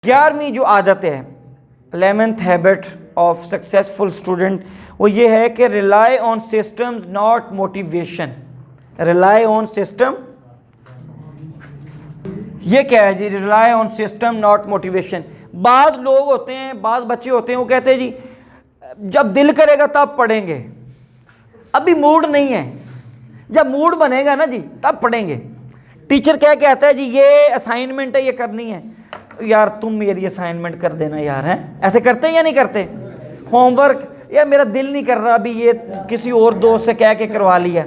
11वीं जो आदत है 11th habit of successful student वो ये है कि rely on systems not motivation. Rely on system, ये क्या है जी? Rely on system not motivation. बाज़ लोग होते हैं, बाज़ बच्चे होते हैं, वो कहते हैं जी जब दिल करेगा तब पढ़ेंगे, अभी मूड नहीं है, जब मूड बनेगा ना जी तब पढ़ेंगे। टीचर क्या कहता है जी ये असाइनमेंट है, ये करनी है, यार तुम मेरी असाइनमेंट कर देना यार, हैं? ऐसे करते हैं या नहीं करते? होमवर्क, यार मेरा दिल नहीं कर रहा अभी, ये किसी और दोस्त से कह के करवा लिया।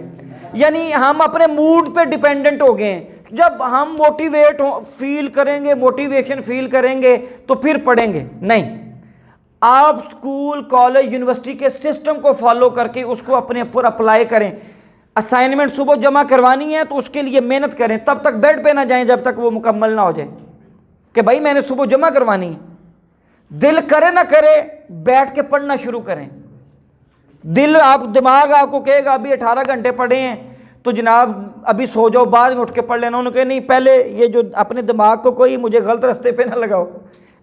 यानी हम अपने मूड पे डिपेंडेंट हो गए हैं। जब हम मोटिवेट फील करेंगे, मोटिवेशन फील करेंगे तो फिर पढ़ेंगे। नहीं, आप स्कूल कॉलेज यूनिवर्सिटी के सिस्टम को फॉलो करके उसको अपने ऊपर अप्लाई करें। असाइनमेंट सुबह जमा करवानी है तो उसके लिए मेहनत करें, तब तक बेड पे ना जाएं जब तक वो मुकम्मल ना हो जाए कि भाई मैंने सुबह जमा करवानी है। दिल करे ना करे बैठ के पढ़ना शुरू करें। दिल दिमाग आपको कहेगा अभी 18 घंटे पढ़े हैं तो जनाब अभी सो जाओ, बाद में उठ के पढ़ लेना। उन्होंने कहा नहीं, पहले ये जो अपने दिमाग को कोई मुझे गलत रास्ते पे ना लगाओ,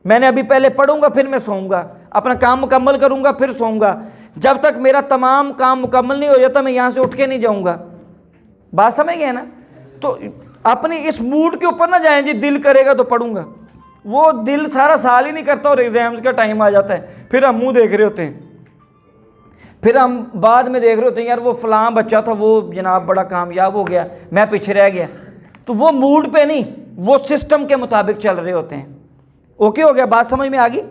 मैंने अभी पहले पढ़ूंगा फिर मैं सोऊंगा, अपना काम मुकम्मल करूंगा फिर सोऊंगा। जब तक मेरा तमाम काम मुकम्मल नहीं हो जाता मैं यहाँ से उठ के नहीं जाऊँगा। बात समझ गए ना? तो अपनी इस मूड के ऊपर ना जाएं जी दिल करेगा तो पढ़ूंगा। वो दिल सारा साल ही नहीं करता और एग्जाम्स का टाइम आ जाता है, फिर हम मुंह देख रहे होते हैं, फिर हम बाद में देख रहे होते हैं यार वो फलां बच्चा था वो जनाब बड़ा कामयाब हो गया, मैं पीछे रह गया। तो वो मूड पे नहीं, वो सिस्टम के मुताबिक चल रहे होते हैं। ओके हो गया? बात समझ में आ गई?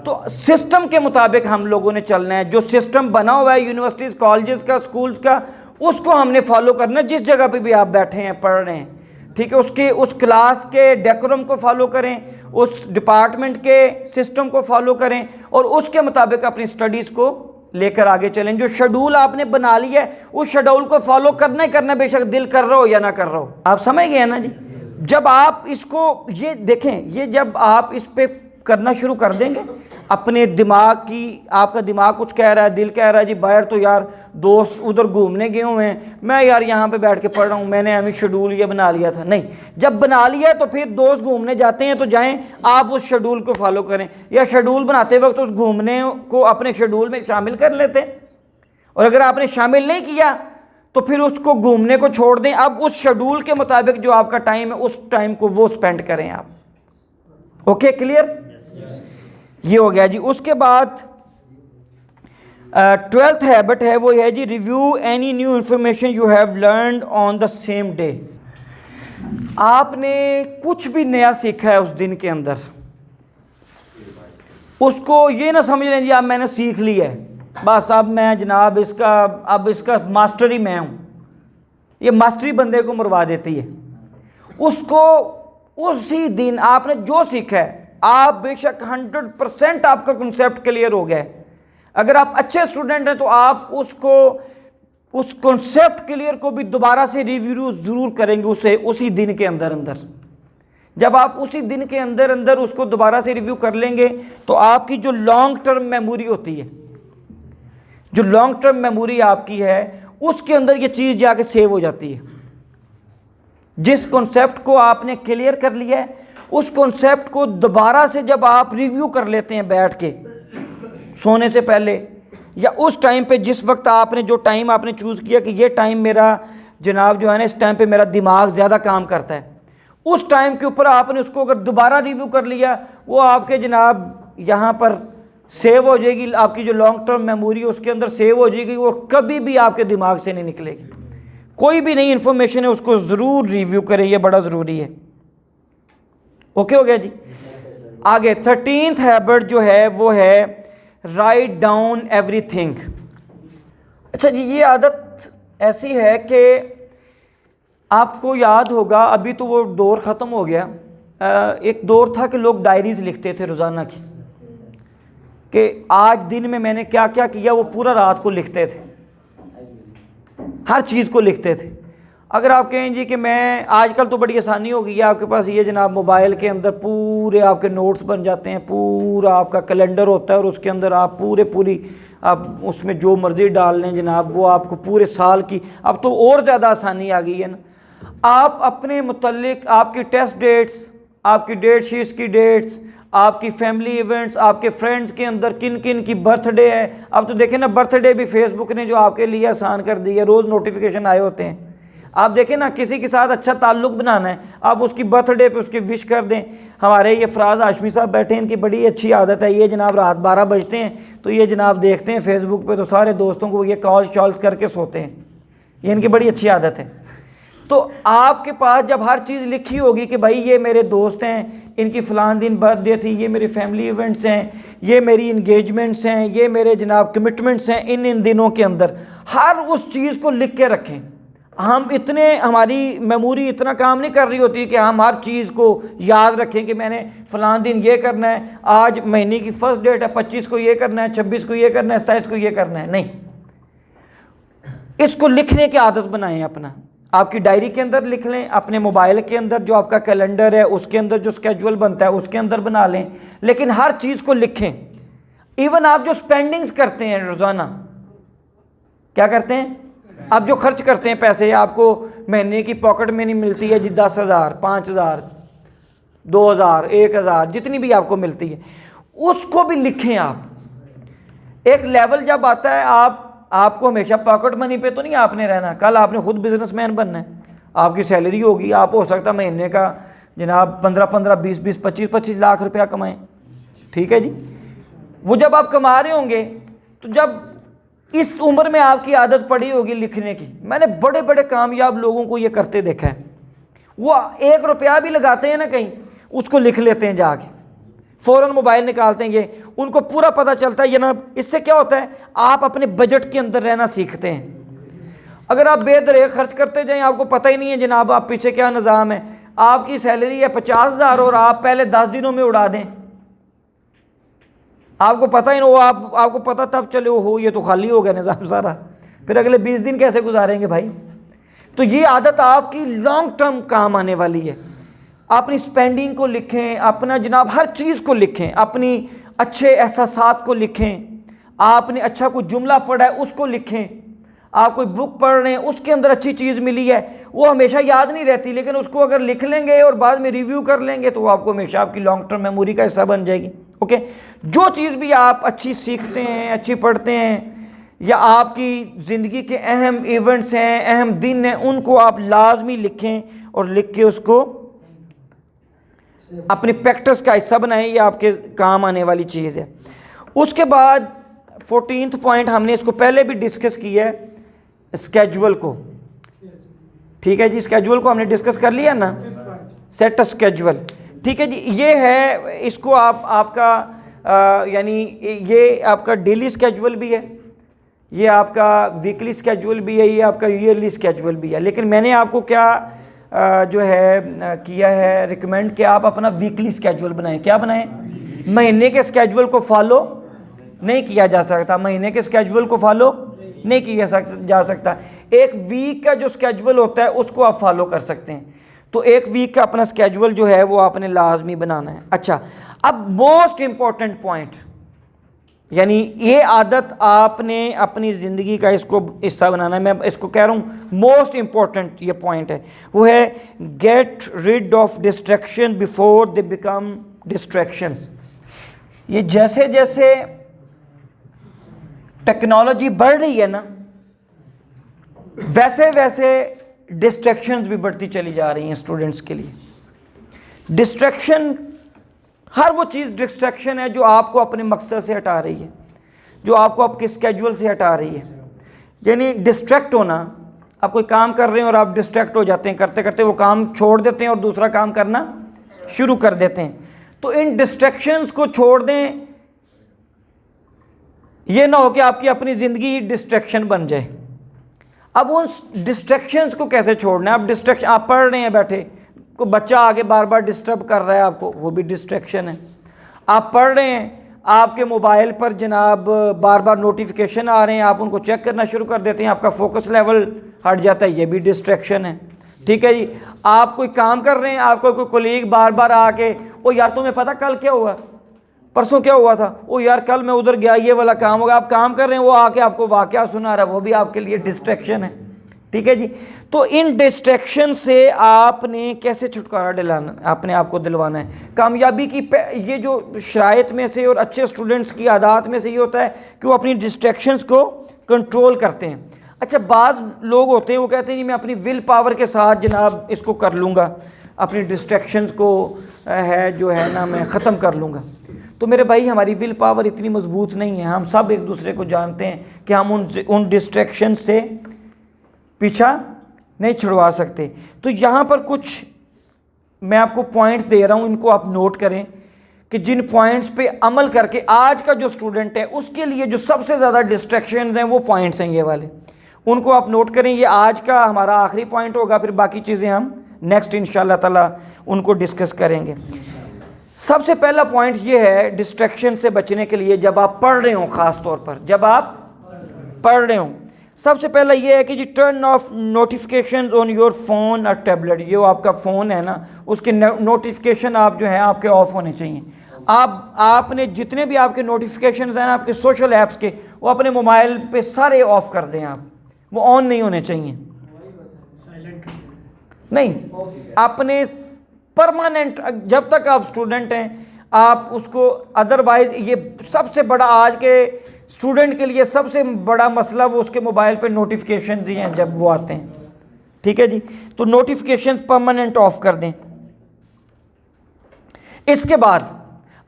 तो सिस्टम के मुताबिक हम लोगों ने चलना है। जो सिस्टम बना हुआ है यूनिवर्सिटीज़ कॉलेजेस का स्कूल्स का, उसको हमने फॉलो करना है। जिस जगह पे भी आप बैठे हैं पढ़ रहे हैं, ठीक है, उसके उस क्लास के डेकोरम को फॉलो करें, उस डिपार्टमेंट के सिस्टम को फॉलो करें और उसके मुताबिक अपनी स्टडीज़ को लेकर आगे चलें। जो शेड्यूल आपने बना लिया है उस शेड्यूल को फॉलो करना ही करना, बेशक दिल कर रहा हो या ना कर रहा हो। आप समझ गए ना जी? जब आप इसको ये देखें, ये जब आप इस पे करना शुरू कर देंगे, अपने दिमाग की, आपका दिमाग कुछ कह रहा है, दिल कह रहा है जी बाहर तो यार दोस्त उधर घूमने गए हुए हैं, मैं यार यहाँ पे बैठ के पढ़ रहा हूँ, मैंने अभी शेड्यूल ये बना लिया था। नहीं, जब बना लिया तो फिर दोस्त घूमने जाते हैं तो जाएं, आप उस शेड्यूल को फॉलो करें। या शेड्यूल बनाते वक्त उस घूमने को अपने शेड्यूल में शामिल कर लेते हैं, और अगर आपने शामिल नहीं किया तो फिर उसको घूमने को छोड़ दें। अब उस शेड्यूल के मुताबिक जो आपका टाइम है उस टाइम को वो स्पेंड करें आप। Okay, clear? ये हो गया जी। उसके बाद 12th हैबिट है वो है जी review any new information you have learned on the same day. आपने कुछ भी नया सीखा है उस दिन के अंदर, उसको ये ना समझ लें जी अब मैंने सीख लिया है बस, अब मैं जनाब इसका मास्टर ही मैं हूँ। ये मास्टरी बंदे को मरवा देती है। उसको उसी दिन आपने जो सीखा है, आप बेशक 100% आपका कॉन्सेप्ट क्लियर हो गया है। अगर आप अच्छे स्टूडेंट हैं तो आप उसको, उस कॉन्सेप्ट क्लियर को भी दोबारा से रिव्यू ज़रूर करेंगे उसी दिन के अंदर। जब आप उसी दिन के अंदर उसको दोबारा से रिव्यू कर लेंगे तो आपकी जो लॉन्ग टर्म मेमोरी होती है, जो लॉन्ग टर्म मेमोरी आपकी है, उसके अंदर ये चीज़ जाके सेव हो जाती है। जिस कॉन्सेप्ट को आपने क्लियर कर लिया है उस कॉन्सेप्ट को दोबारा से जब आप रिव्यू कर लेते हैं बैठ के सोने से पहले, या उस टाइम पे जिस वक्त आपने जो टाइम आपने चूज़ किया कि ये टाइम मेरा जनाब जो है ना, इस टाइम पे मेरा दिमाग ज़्यादा काम करता है, उस टाइम के ऊपर आपने उसको अगर दोबारा रिव्यू कर लिया, वो आपके जनाब यहाँ पर सेव हो जाएगी। आपकी जो लॉन्ग टर्म मेमोरी है उसके अंदर सेव हो जाएगी और कभी भी आपके दिमाग से नहीं निकलेगी। कोई भी नई इन्फॉर्मेशन है उसको ज़रूर रिव्यू करें, ये बड़ा ज़रूरी है। ओके हो गया जी? आगे 13th हैबिट जो है वो है राइट डाउन एवरीथिंग। अच्छा जी, ये आदत ऐसी है कि आपको याद होगा, अभी तो वो दौर ख़त्म हो गया, एक दौर था कि लोग डायरीज़ लिखते थे रोज़ाना की, कि आज दिन में मैंने क्या क्या किया, वो पूरा रात को लिखते थे, हर चीज़ को लिखते थे। अगर आप कहें जी कि मैं, आजकल तो बड़ी आसानी हो गई है, आपके पास ये जनाब मोबाइल के अंदर पूरे आपके नोट्स बन जाते हैं, पूरा आपका कैलेंडर होता है और उसके अंदर आप पूरी आप उसमें जो मर्ज़ी डाल लें जनाब, वो आपको पूरे साल की, अब तो और ज़्यादा आसानी आ गई है ना। आप अपने मुतल्लिक आपकी टेस्ट डेट्स, आपकी डेट शीट्स की डेट्स, आपकी फैमिली इवेंट्स, आपके फ्रेंड्स के अंदर किन किन की बर्थडे है। अब तो देखें ना, बर्थडे भी फेसबुक ने जो आपके लिए आसान कर दी है, रोज़ नोटिफिकेशन आए होते हैं। आप देखें ना, किसी के साथ अच्छा ताल्लुक बनाना है, आप उसकी बर्थडे पे उसकी विश कर दें। हमारे ये फराज हाशमी साहब बैठे हैं, इनकी बड़ी अच्छी आदत है, ये जनाब रात 12 बजते हैं तो ये जनाब देखते हैं फेसबुक पे, तो सारे दोस्तों को ये कॉल शॉल्स करके सोते हैं। ये इनकी बड़ी अच्छी आदत है। तो आपके पास जब हर चीज़ लिखी होगी कि भाई ये मेरे दोस्त हैं, इनकी फ़लान दिन बर्थडे थी, ये मेरी फैमिली इवेंट्स हैं, ये मेरी इंगेजमेंट्स हैं, ये मेरे जनाब कमिटमेंट्स हैं इन दिनों के अंदर, हर उस चीज़ को लिख के रखें। हम इतने, हमारी मेमोरी इतना काम नहीं कर रही होती कि हम हर चीज़ को याद रखें कि मैंने फ़लान दिन ये करना है, आज महीने की फर्स्ट डेट है, 25 को ये करना है, 26 को ये करना है, 27 को ये करना है। नहीं, इसको लिखने की आदत बनाएं अपना। आपकी डायरी के अंदर लिख लें, अपने मोबाइल के अंदर जो आपका कैलेंडर है उसके अंदर जो स्केड्यूल बनता है उसके अंदर बना लें, लेकिन हर चीज़ को लिखें। इवन आप जो स्पेंडिंग्स करते हैं रोज़ाना, क्या करते हैं, आप जो खर्च करते हैं पैसे, आपको महीने की पॉकेट में नहीं मिलती है जी 10,000, 5,000, 2,000, 1,000, जितनी भी आपको मिलती है उसको भी लिखें आप। एक लेवल जब आता है, आपको हमेशा पॉकेट मनी पे तो नहीं आपने रहना, कल आपने खुद बिजनेसमैन बनना है। आपकी सैलरी होगी, आप हो सकता है महीने का जनाब 15-15, 20-20, 25-25 लाख रुपया कमाएं, ठीक है जी। वो जब आप कमा रहे होंगे, तो जब इस उम्र में आपकी आदत पड़ी होगी लिखने की, मैंने बड़े बड़े कामयाब लोगों को ये करते देखा है, वो 1 रुपया भी लगाते हैं ना कहीं, उसको लिख लेते हैं जाके, फ़ौरन मोबाइल निकालते हैं। ये उनको पूरा पता चलता है। ये ना, इससे क्या होता है, आप अपने बजट के अंदर रहना सीखते हैं। अगर आप बेदरेग खर्च करते जाएं, आपको पता ही नहीं है जनाब आप पीछे क्या निज़ाम है, आपकी सैलरी है 50,000 और आप पहले 10 दिनों में उड़ा दें, आपको पता ही नहीं, आपको पता तब चले हो ये तो खाली हो गया निज़ाम सारा, फिर अगले 20 दिन कैसे गुजारेंगे भाई। तो ये आदत आपकी लॉन्ग टर्म काम आने वाली है। अपनी स्पेंडिंग को लिखें, अपना जनाब हर चीज़ को लिखें, अपनी अच्छे एहसासात को लिखें, आपने अच्छा कोई जुमला पढ़ा है उसको लिखें, आप कोई बुक पढ़ रहे हैं उसके अंदर अच्छी चीज़ मिली है, वो हमेशा याद नहीं रहती, लेकिन उसको अगर लिख लेंगे और बाद में रिव्यू कर लेंगे तो आपको हमेशा आपकी लॉन्ग टर्म मेमोरी का हिस्सा बन जाएगी। ओके, जो चीज़ भी आप अच्छी सीखते हैं, अच्छी पढ़ते हैं, या आपकी ज़िंदगी के अहम इवेंट्स हैं, अहम दिन हैं, उनको आप लाजमी लिखें और लिख के उसको अपनी प्रैक्टिस का हिस्सा बनाएं। ये आपके काम आने वाली चीज़ है। उसके बाद 14th पॉइंट, हमने इसको पहले भी डिस्कस किया है, स्केड्यूल को, ठीक है जी। स्केड्यूल को हमने डिस्कस कर लिया ना, सेट अ स्केड्यूल, ठीक है जी। ये है, इसको आपका यानी ये आपका डेली स्केड्यूल भी है, ये आपका वीकली स्केड्यूल भी है, ये आपका ईयरली स्केड्यूल भी है। लेकिन मैंने आपको क्या जो है किया है, रिकमेंड कि आप अपना वीकली स्केड्यूल बनाएं। क्या बनाएं? महीने के स्केड्यूल को फॉलो नहीं किया जा सकता, महीने के स्केड्यूल को फॉलो नहीं किया जा सकता। एक वीक का जो स्केड्यूल होता है उसको आप फॉलो कर सकते हैं। तो एक वीक का अपना स्केड्यूल जो है वो आपने लाजमी बनाना है। अच्छा, अब मोस्ट इम्पॉर्टेंट पॉइंट, यानी ये आदत आपने अपनी ज़िंदगी का इसको हिस्सा बनाना है। मैं इसको कह रहा हूँ मोस्ट इम्पॉर्टेंट ये पॉइंट है, वो है get rid of distraction before they become distractions. ये जैसे जैसे टेक्नोलॉजी बढ़ रही है ना, वैसे वैसे डिस्ट्रैक्शंस भी बढ़ती चली जा रही हैं स्टूडेंट्स के लिए। डिस्ट्रैक्शन, हर वो चीज़ डिस्ट्रैक्शन है जो आपको अपने मकसद से हटा रही है, जो आपको आपके स्केड्यूल से हटा रही है। यानी डिस्ट्रैक्ट होना, आप कोई काम कर रहे हैं और आप डिस्ट्रैक्ट हो जाते हैं, करते करते वो काम छोड़ देते हैं और दूसरा काम करना शुरू कर देते हैं। तो इन डिस्ट्रैक्शंस को छोड़ दें, ये ना हो कि आपकी अपनी ज़िंदगी ही डिस्ट्रैक्शन बन जाए। अब उन डिस्ट्रैक्शंस को कैसे छोड़ना है? आप पढ़ रहे हैं बैठे, को बच्चा आगे बार बार डिस्टर्ब कर रहा है आपको, वो भी डिस्ट्रैक्शन है। आप पढ़ रहे हैं, आपके मोबाइल पर जनाब बार बार नोटिफिकेशन आ रहे हैं, आप उनको चेक करना शुरू कर देते हैं, आपका फोकस लेवल हट जाता है, ये भी डिस्ट्रैक्शन है। ठीक है जी। आप कोई काम कर रहे हैं, आपको कोई कोलीग बार बार आके, ओ यार तुम्हें पता कल क्या हुआ, परसों क्या हुआ था, ओ यार कल मैं उधर गया, ये वाला काम होगा। आप काम कर रहे हैं, वो आके आपको वाकया सुना रहा है, वो भी आपके लिए डिस्ट्रैक्शन है। ठीक है जी। तो इन डिस्ट्रैक्शन से आपने कैसे छुटकारा दिलाना, अपने आप को दिलवाना है। कामयाबी की ये जो शराइत में से और अच्छे स्टूडेंट्स की आदत में से ये होता है कि वो अपनी डिस्ट्रैक्शंस को कंट्रोल करते हैं। अच्छा, बाज़ लोग होते हैं वो कहते हैं जी मैं अपनी विल पावर के साथ जनाब इसको कर लूँगा, अपनी डिस्ट्रैक्शंस को जो है ना मैं ख़त्म कर लूँगा। तो मेरे भाई, हमारी विल पावर इतनी मजबूत नहीं है। हम सब एक दूसरे को जानते हैं कि हम उन डिस्ट्रैक्शन से पीछा नहीं छुड़वा सकते। तो यहाँ पर कुछ मैं आपको पॉइंट्स दे रहा हूँ, इनको आप नोट करें कि जिन पॉइंट्स पे अमल करके आज का जो स्टूडेंट है उसके लिए जो सबसे ज़्यादा डिस्ट्रैक्शन हैं वो पॉइंट्स हैं ये वाले, उनको आप नोट करें। ये आज का हमारा आखिरी पॉइंट होगा, फिर बाकी चीज़ें हम नेक्स्ट इंशाल्लाह ताला उनको डिस्कस करेंगे। सबसे पहला पॉइंट ये है डिस्ट्रैक्शन से बचने के लिए, जब आप पढ़ रहे हो, ख़ास तौर पर जब आप पढ़ रहे हो, सबसे पहला ये है कि जी turn off notifications on your phone और टैबलेट। ये आपका फ़ोन है ना, उसके नोटिफिकेशन आप जो है आपके ऑफ होने चाहिए। आपने जितने भी आपके नोटिफिकेशंस हैं ना आपके सोशल ऐप्स के, वो अपने मोबाइल पे सारे ऑफ कर दें आप, वो ऑन नहीं होने चाहिए। नहीं, अपने परमानेंट, जब तक आप स्टूडेंट हैं आप उसको, अदरवाइज ये सबसे बड़ा आज के स्टूडेंट के लिए सबसे बड़ा मसला वो उसके मोबाइल पे नोटिफिकेशन ही हैं जब वो आते हैं। ठीक है जी, तो नोटिफिकेशन परमानेंट ऑफ कर दें। इसके बाद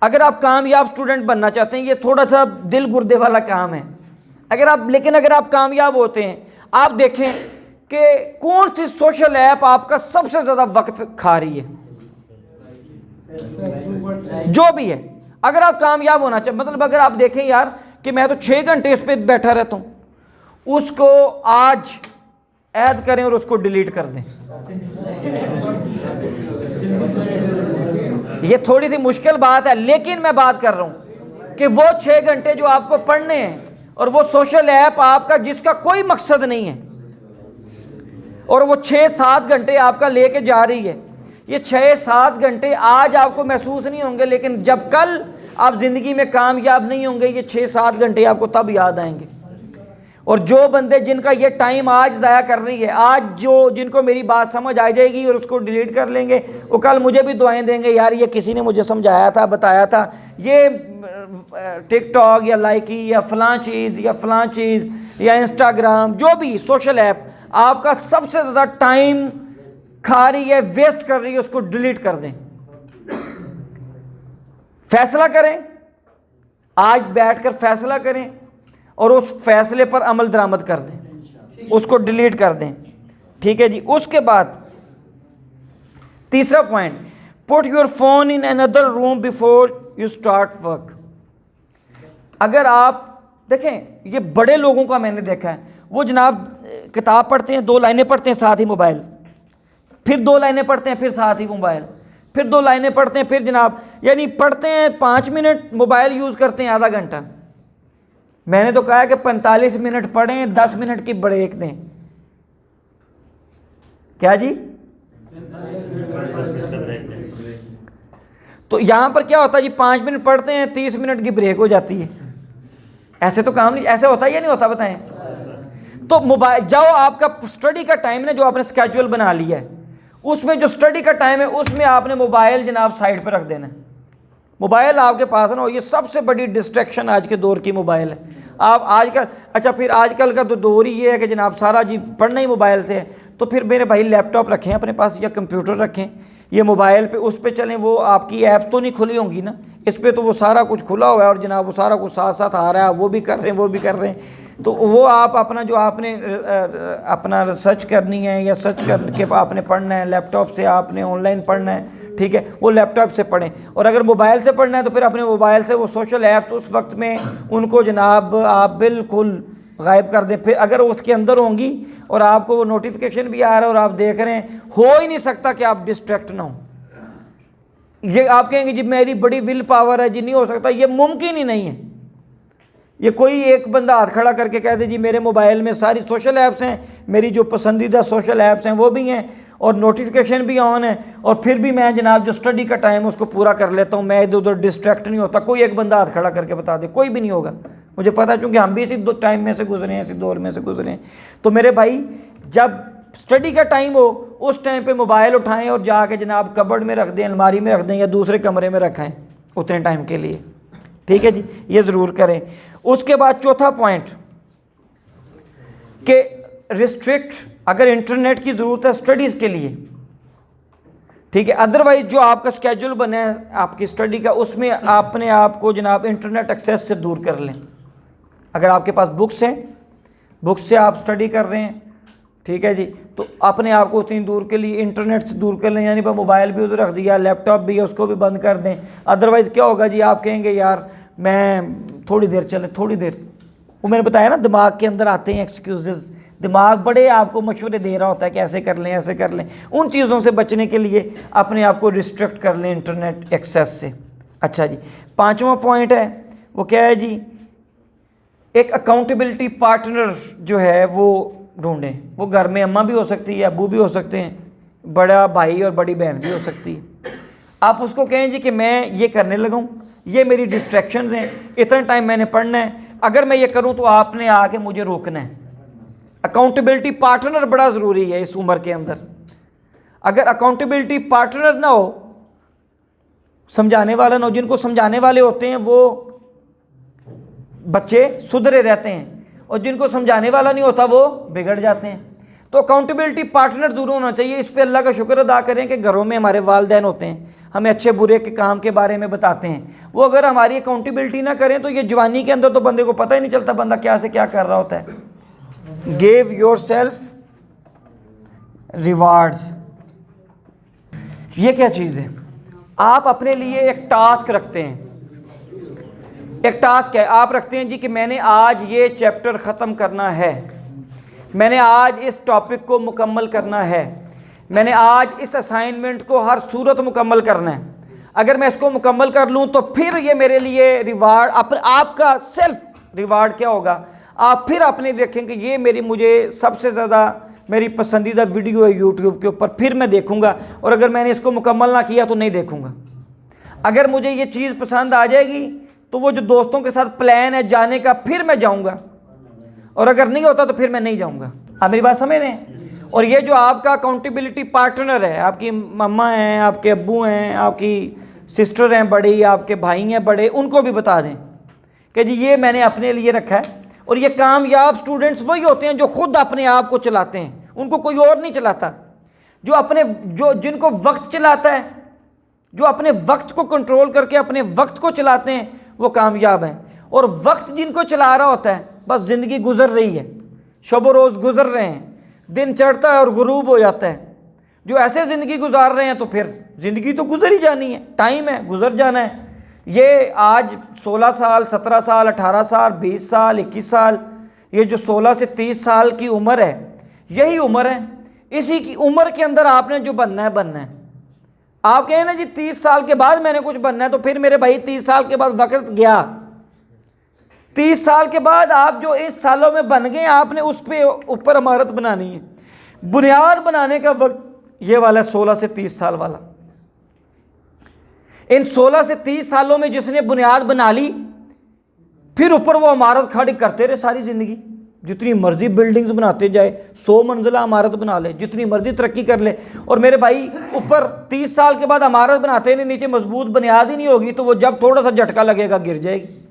अगर आप कामयाब स्टूडेंट बनना चाहते हैं, ये थोड़ा सा दिल गुर्दे वाला काम है, लेकिन अगर आप कामयाब होते हैं, आप देखें कि कौन सी सोशल ऐप आपका सबसे ज़्यादा वक्त खा रही है, जो भी है। अगर आप कामयाब होना चाहते, मतलब अगर आप देखें यार कि मैं तो 6 घंटे इस पर बैठा रहता हूँ, उसको आज ऐड करें और उसको डिलीट कर दें। ये थोड़ी सी मुश्किल बात है, लेकिन मैं बात कर रहा हूँ कि वो 6 घंटे जो आपको पढ़ने हैं और वो सोशल ऐप आपका जिसका कोई मकसद नहीं है, और वो 6-7 घंटे आपका लेके जा रही है, ये 6-7 घंटे आज आपको महसूस नहीं होंगे, लेकिन जब कल आप ज़िंदगी में कामयाब नहीं होंगे, ये 6-7 घंटे आपको तब याद आएंगे। और जो बंदे जिनका ये टाइम आज ज़ाया कर रही है, आज जिनको मेरी बात समझ आ जाएगी और उसको डिलीट कर लेंगे, वो कल मुझे भी दुआएं देंगे, यार ये किसी ने मुझे समझाया था, बताया था, ये टिकटॉक या लाइकी या फ़लाँ चीज़ या इंस्टाग्राम, जो भी सोशल ऐप आपका सबसे ज़्यादा टाइम खा रही है, वेस्ट कर रही है, उसको डिलीट कर दें। फैसला करें, आज बैठकर फैसला करें और उस फैसले पर अमल दरामद कर दें, उसको डिलीट कर दें। ठीक है जी। उसके बाद तीसरा point, put your phone in another room before you start work. अगर आप देखें, ये बड़े लोगों का मैंने देखा है, वो जनाब किताब पढ़ते हैं, 2 लाइनें पढ़ते हैं, साथ ही मोबाइल, फिर 2 लाइनें पढ़ते हैं, फिर साथ ही मोबाइल, फिर 2 लाइनें पढ़ते हैं, फिर जनाब, यानी पढ़ते हैं 5 मिनट, मोबाइल यूज़ करते हैं आधा घंटा। मैंने तो कहा है कि 45 मिनट पढ़ें, 10 मिनट की ब्रेक दें। क्या जी? तो यहां पर क्या होता है जी, 5 मिनट पढ़ते हैं, 30 मिनट की ब्रेक हो जाती है। ऐसे तो काम नहीं, ऐसे होता है या नहीं होता, बताएं। तो मोबाइल जाओ, आपका स्टडी का टाइम ना जो आपने स्केड्यूल बना लिया है, उसमें जो स्टडी का टाइम है उसमें आपने मोबाइल जनाब साइड पर रख देना है। मोबाइल आपके पास ना हो, ये सबसे बड़ी डिस्ट्रैक्शन आज के दौर की मोबाइल है। आप आजकल, अच्छा फिर आजकल का तो दौर ही ये है कि जनाब सारा जी पढ़ना ही मोबाइल से है, तो फिर मेरे भाई लैपटॉप रखें अपने पास या कंप्यूटर रखें, ये मोबाइल पे उस पे चलें, वो आपकी ऐप्स तो नहीं खुली होंगी ना, इस पे तो वो सारा कुछ खुला हुआ है और जनाब वो सारा कुछ साथ साथ आ रहा है, वो भी कर रहे हैं, वो भी कर रहे हैं। तो वो आप अपना जो आपने अपना रिसर्च करनी है या सर्च करके आपने पढ़ना है, लैपटॉप से आपने ऑनलाइन पढ़ना है, ठीक है, वो लैपटॉप से पढ़ें। और अगर मोबाइल से पढ़ना है तो फिर अपने मोबाइल से वो सोशल ऐप्स उस वक्त में उनको जनाब आप बिल्कुल गायब कर दें। फिर अगर वो उसके अंदर होंगी और आपको वो नोटिफिकेशन भी आ रहा है और आप देख रहे हैं, हो ही नहीं सकता कि आप डिस्ट्रैक्ट ना हो। ये आप कहेंगे जी मेरी बड़ी विल पावर है जी, नहीं हो सकता, ये मुमकिन ही नहीं है। ये कोई एक बंदा हाथ खड़ा करके कह दे जी मेरे मोबाइल में सारी सोशल ऐप्स हैं, मेरी जो पसंदीदा सोशल ऐप्स हैं वो भी हैं और नोटिफिकेशन भी ऑन है, और फिर भी मैं जनाब जो स्टडी का टाइम है उसको पूरा कर लेता हूँ, मैं इधर उधर डिस्ट्रैक्ट नहीं होता। कोई एक बंदा हाथ खड़ा करके बता दे, कोई भी नहीं होगा, मुझे पता है, चूँकि हम भी इसी टाइम में से गुजरे हैं, इसी दौर में से गुजरे हैं। तो मेरे भाई जब स्टडी का टाइम हो उस टाइम पे मोबाइल उठाएं और जाके जनाब कबर्ड में रख दें, अलमारी में रख दें या दूसरे कमरे में रखें उतने टाइम के लिए। ठीक है जी, ये ज़रूर करें। उसके बाद चौथा पॉइंट कि रिस्ट्रिक्ट, अगर इंटरनेट की ज़रूरत है स्टडीज़ के लिए, ठीक है, अदरवाइज जो आपका स्केड्यूल बना है आपकी स्टडी का, उसमें अपने आप को जनाब इंटरनेट एक्सेस से दूर कर लें। अगर आपके पास बुक्स हैं, बुक्स से आप स्टडी कर रहे हैं, ठीक है जी, तो अपने आप को उतनी दूर के लिए इंटरनेट से दूर कर लें, यानी पर मोबाइल भी उधर रख दिया, लैपटॉप भी है उसको भी बंद कर दें। अदरवाइज़ क्या होगा जी, आप कहेंगे यार मैं थोड़ी देर चले, थोड़ी देर, वो मैंने बताया ना दिमाग के अंदर आते हैं एक्सक्यूज़ेस, दिमाग बड़े आपको मशवरे दे रहा होता है कि ऐसे कर लें ऐसे कर लें। उन चीज़ों से बचने के लिए अपने आप को रिस्ट्रिक्ट कर लें इंटरनेट एक्सेस से। अच्छा जी, पांचवा पॉइंट है वो क्या है जी, एक अकाउंटेबिलिटी पार्टनर जो है वो ढूंढें। वो घर में अम्मा भी हो सकती है, अबू भी हो सकते हैं, बड़ा भाई और बड़ी बहन भी हो सकती है। आप उसको कहें जी कि मैं ये करने लगा हूँ, ये मेरी डिस्ट्रैक्शंस हैं, इतना टाइम मैंने पढ़ना है, अगर मैं ये करूँ तो आपने आके मुझे रोकना है। अकाउंटेबिलिटी पार्टनर बड़ा ज़रूरी है इस उम्र के अंदर। अगर अकाउंटेबिलिटी पार्टनर ना हो, समझाने वाला ना हो, जिनको समझाने वाले होते हैं वो बच्चे सुधरे रहते हैं, और जिनको समझाने वाला नहीं होता वो बिगड़ जाते हैं। तो अकाउंटेबिलिटी पार्टनर ज़रूर होना चाहिए। इस पे अल्लाह का शुक्र अदा करें कि घरों में हमारे वालिदैन होते हैं, हमें अच्छे बुरे के काम के बारे में बताते हैं। वो अगर हमारी अकाउंटेबिलिटी ना करें तो ये जवानी के अंदर तो बंदे को पता ही नहीं चलता बंदा क्या से क्या कर रहा होता है। गिव योर सेल्फ रिवार्ड्स, ये क्या चीज़ है? आप अपने लिए एक टास्क रखते हैं, एक टास्क है आप रखते हैं जी कि मैंने आज ये चैप्टर ख़त्म करना है, मैंने आज इस टॉपिक को मुकम्मल करना है, मैंने आज इस असाइनमेंट को हर सूरत मुकम्मल करना है। अगर मैं इसको मुकम्मल कर लूँ तो फिर ये मेरे लिए रिवार्ड, आपका सेल्फ रिवार्ड क्या होगा, आप फिर अपने देखेंगे ये मेरी, मुझे सबसे ज़्यादा मेरी पसंदीदा वीडियो है यूट्यूब के ऊपर, फिर मैं देखूँगा, और अगर मैंने इसको मुकम्मल ना किया तो नहीं देखूँगा। अगर मुझे ये चीज़ पसंद आ जाएगी तो वो जो दोस्तों के साथ प्लान है जाने का, फिर मैं जाऊँगा, और अगर नहीं होता तो फिर मैं नहीं जाऊँगा। आप मेरी बात समझ रहे हैं? और ये जो आपका अकाउंटेबिलिटी पार्टनर है, आपकी मम्मा हैं, आपके अब्बू हैं, आपकी सिस्टर हैं बड़ी, आपके भाई हैं बड़े, उनको भी बता दें कि जी ये मैंने अपने लिए रखा है। और ये कामयाब स्टूडेंट्स वही होते हैं जो खुद अपने आप को चलाते हैं, उनको कोई और नहीं चलाता। जो जिनको वक्त चलाता है, जो अपने वक्त को कंट्रोल करके अपने वक्त को चलाते हैं, वो कामयाब हैं। और वक्त जिनको चला रहा होता है, बस ज़िंदगी गुजर रही है, शब रोज़ गुजर रहे हैं, दिन चढ़ता है और गुरूब हो जाता है। जो ऐसे ज़िंदगी गुजार रहे हैं तो फिर ज़िंदगी तो गुजर ही जानी है, टाइम है, गुजर जाना है। ये आज 16 साल, 17 साल, 18 साल, 20 साल, 21 साल, ये जो 16 से 30 साल की उम्र है, यही उम्र है। इसी की उम्र के अंदर आपने जो बनना है बनना है। आप कहें ना जी 30 साल के बाद मैंने कुछ बनना है, तो फिर मेरे भाई 30 साल के बाद वक्त गया। 30 साल के बाद आप जो इस सालों में बन गए, आपने उस पे ऊपर इमारत बनानी है। बुनियाद बनाने का वक्त ये वाला 16 से 30 साल वाला। इन 16 से 30 सालों में जिसने बुनियाद बना ली, फिर ऊपर वो इमारत खड़ी करते रहे सारी ज़िंदगी। जितनी मर्जी बिल्डिंग्स बनाते जाए, 100 मंजिला इमारत बना ले, जितनी मर्जी तरक्की कर ले, और मेरे भाई ऊपर 30 साल के बाद इमारत बनाते नहीं, नीचे मजबूत बुनियाद ही नहीं होगी, तो वो जब थोड़ा सा झटका लगेगा गिर जाएगी।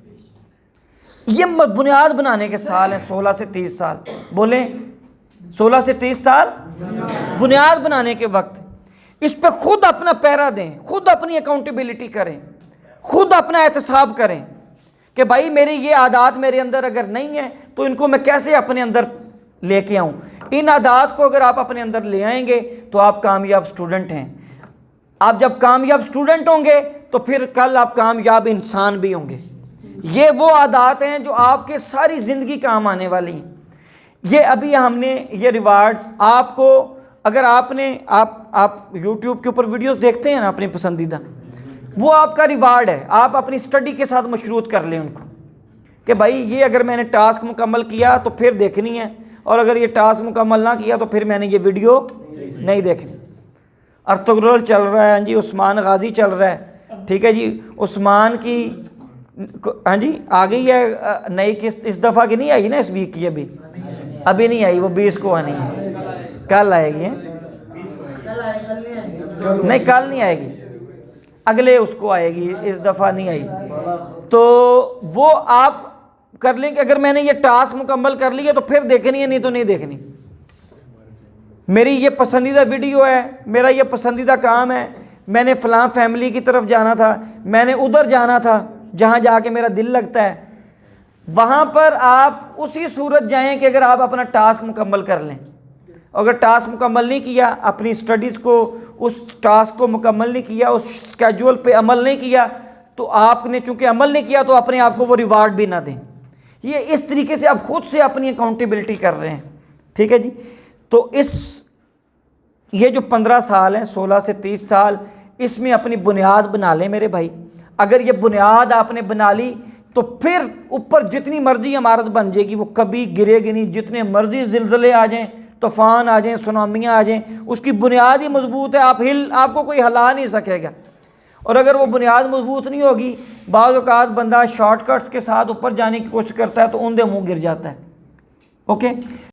ये बुनियाद बनाने के साल हैं 16 से 30 साल। बोले 16 से 30 साल बुनियाद बनाने के वक्त। इस पे खुद अपना पैरा दें, खुद अपनी अकाउंटेबिलिटी करें, खुद अपना एहतसाब करें कि भाई मेरी ये आदत मेरे अंदर अगर नहीं है तो इनको मैं कैसे अपने अंदर लेके आऊँ। इन आदत को अगर आप अपने अंदर ले आएंगे तो आप कामयाब स्टूडेंट हैं। आप जब कामयाब स्टूडेंट होंगे तो फिर कल आप कामयाब इंसान भी होंगे। ये वो आदत हैं जो आपके सारी ज़िंदगी काम आने वाली हैं। ये अभी हमने ये रिवार्ड्स आपको, अगर आपने आप YouTube के ऊपर वीडियोस देखते हैं ना अपनी पसंदीदा, वो आपका रिवार्ड है। आप अपनी स्टडी के साथ मशरूत कर लें उनको कि भाई ये अगर मैंने टास्क मुकम्मल किया तो फिर देखनी है, और अगर ये टास्क मुकम्मल ना किया तो फिर मैंने ये वीडियो नहीं देखनी। अर्तुगरुल चल रहा है जी, उस्मान गाजी चल रहा है, ठीक है जी। उस्मान की हाँ जी आ गई है नई किस्त, इस दफ़ा की नहीं आई ना, इस वीक की अभी नहीं आई, वो 20 को आनी है। कल आएगी हैं? नहीं, कल नहीं आएगी, अगले उसको आएगी, इस दफ़ा नहीं आई। तो वो आप कर लेंगे। अगर मैंने ये टास्क मुकम्मल कर लिया तो फिर देखनी है, नहीं तो नहीं देखनी। मेरी ये पसंदीदा वीडियो है, मेरा ये पसंदीदा काम है, मैंने फ़लाँ फैमिली की तरफ जाना था, मैंने उधर जाना था जहाँ जाके मेरा दिल लगता है, वहाँ पर आप उसी सूरत जाएं कि अगर आप अपना टास्क मुकम्मल कर लें। अगर टास्क मुकम्मल नहीं किया, अपनी स्टडीज़ को, उस टास्क को मुकम्मल नहीं किया, उस स्केड्यूल पे अमल नहीं किया, तो आपने चूँकि अमल नहीं किया तो अपने आप को वो रिवार्ड भी ना दें। ये इस तरीके से आप खुद से अपनी अकाउंटेबिलिटी कर रहे हैं, ठीक है जी। तो ये जो 15 साल हैं, 16 से 30 साल, इसमें अपनी बुनियाद बना लें मेरे भाई। अगर ये बुनियाद आपने बना ली तो फिर ऊपर जितनी मर्जी इमारत बन जाएगी वो कभी गिरेगी नहीं। जितने मर्जी ज़िलज़ले आ जाएं, तूफ़ान आ जाएं, सुनामियाँ आ जाएं, उसकी बुनियाद ही मजबूत है, आपको कोई हिला नहीं सकेगा। और अगर वो बुनियाद मजबूत नहीं होगी, बाज़ औक़ात बंदा शॉर्टकट्स के साथ ऊपर जाने की कोशिश करता है तो ऊंधे मुँह गिर जाता है। ओके।